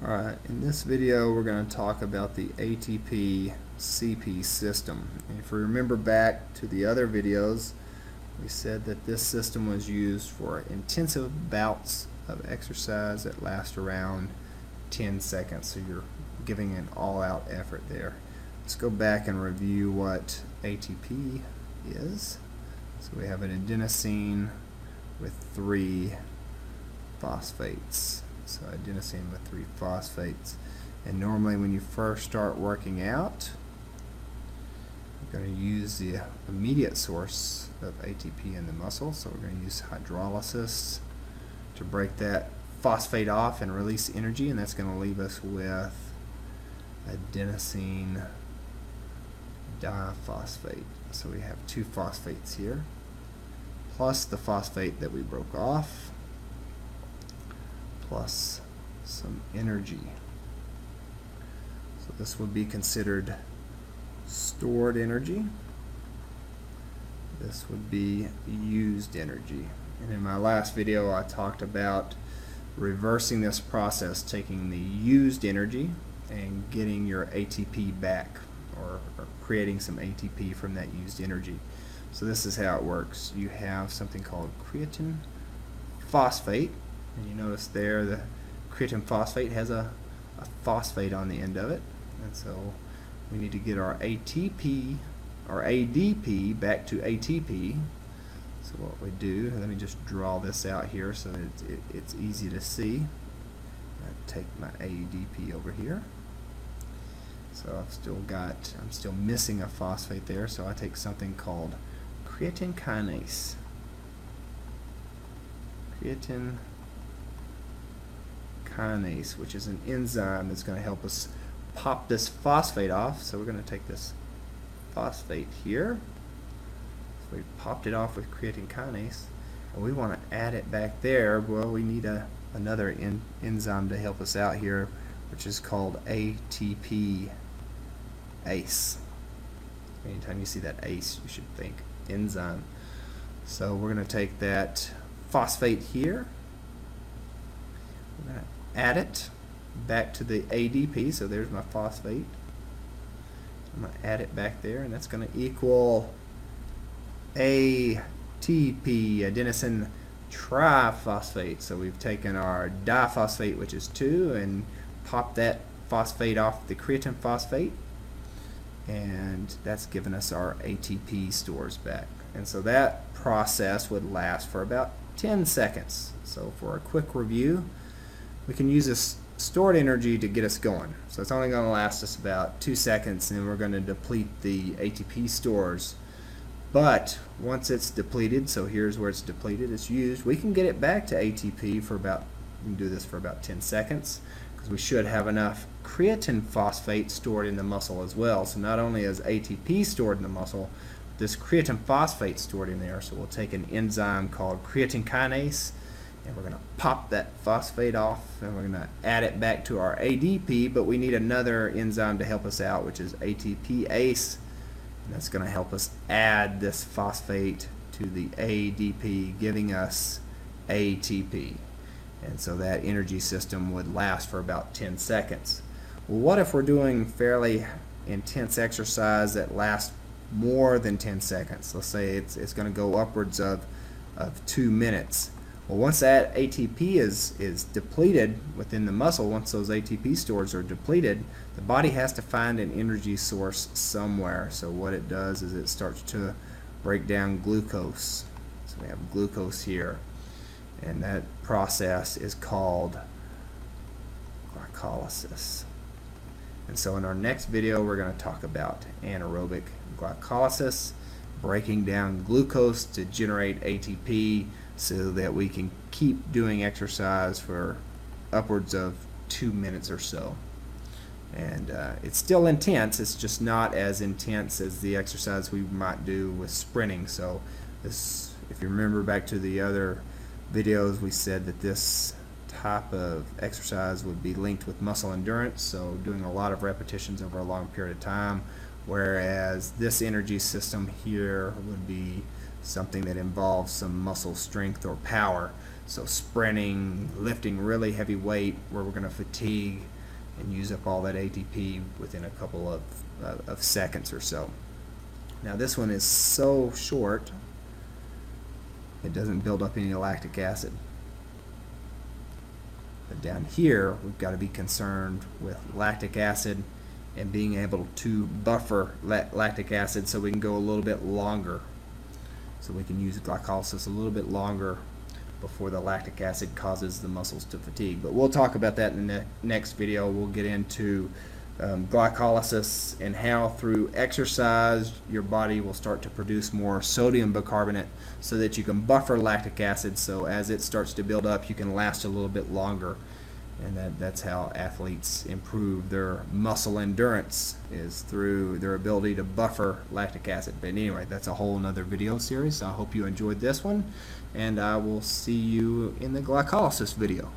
Alright, in this video we're going to talk about the ATP CP system. And if we remember back to the other videos, we said that this system was used for intensive bouts of exercise that last around 10 seconds. So you're giving an all-out effort there. Let's go back and review what ATP is. So we have an adenosine with 3 phosphates. So adenosine with 3 phosphates. And normally when you first start working out, you're going to use the immediate source of ATP in the muscle. So we're going to use hydrolysis to break that phosphate off and release energy, and that's going to leave us with adenosine diphosphate. So we have 2 phosphates here, plus the phosphate that we broke off, plus some energy. So this would be considered stored energy. This would be used energy. And in my last video I talked about reversing this process, taking the used energy and getting your ATP back, or creating some ATP from that used energy. So this is how it works. You have something called creatine phosphate, and you notice there the creatine phosphate has a phosphate on the end of it, and so we need to get our ATP or ADP back to ATP. So what we do, let me just draw this out here so that it's easy to see. I take my ADP over here. So I'm still missing a phosphate there, so I take something called creatine kinase. Creatine kinase, which is an enzyme that's going to help us pop this phosphate off. So we're going to take this phosphate here. So we popped it off with creatine kinase, and we want to add it back there. Well, we need another enzyme to help us out here, which is called ATP ACE. Anytime you see that ACE, you should think enzyme. So we're going to take that phosphate here, we're going to add it back to the ADP. So there's my phosphate. I'm going to add it back there, and that's going to equal ATP, adenosine triphosphate. So we've taken our diphosphate, which is 2, and popped that phosphate off the creatine phosphate, and that's given us our ATP stores back. And so that process would last for about 10 seconds. So for a quick review, we can use this stored energy to get us going. So it's only going to last us about 2 seconds, and then we're going to deplete the ATP stores. But once it's depleted, so here's where it's depleted, it's used, we can get it back to ATP for about, we can do this for about 10 seconds, because we should have enough creatine phosphate stored in the muscle as well. So not only is ATP stored in the muscle, this creatine phosphate stored in there. So we'll take an enzyme called creatine kinase, and we're going to pop that phosphate off, and we're going to add it back to our ADP, but we need another enzyme to help us out, which is ATP ACE, and that's going to help us add this phosphate to the ADP, giving us ATP. And so that energy system would last for about 10 seconds. Well, what if we're doing fairly intense exercise that lasts more than 10 seconds? Let's say it's going to go upwards of 2 minutes. Well, once that ATP is depleted within the muscle, once those ATP stores are depleted, the body has to find an energy source somewhere. So what it does is it starts to break down glucose. So we have glucose here, and that process is called glycolysis. And so in our next video, we're going to talk about anaerobic glycolysis, breaking down glucose to generate ATP so that we can keep doing exercise for upwards of 2 minutes or so. And it's still intense, it's just not as intense as the exercise we might do with sprinting. So this, if you remember back to the other videos, we said that this type of exercise would be linked with muscle endurance, so doing a lot of repetitions over a long period of time, whereas this energy system here would be something that involves some muscle strength or power. So sprinting, lifting really heavy weight where we're going to fatigue and use up all that ATP within a couple of seconds or so. Now this one is so short, it doesn't build up any lactic acid. But down here, we've got to be concerned with lactic acid and being able to buffer lactic acid so we can go a little bit longer. So we can use glycolysis a little bit longer before the lactic acid causes the muscles to fatigue. But we'll talk about that in the next video. We'll get into glycolysis and how through exercise your body will start to produce more sodium bicarbonate so that you can buffer lactic acid, so as it starts to build up you can last a little bit longer. And that's how athletes improve their muscle endurance, is through their ability to buffer lactic acid. But anyway, that's a whole nother video series. I hope you enjoyed this one, and I will see you in the glycolysis video.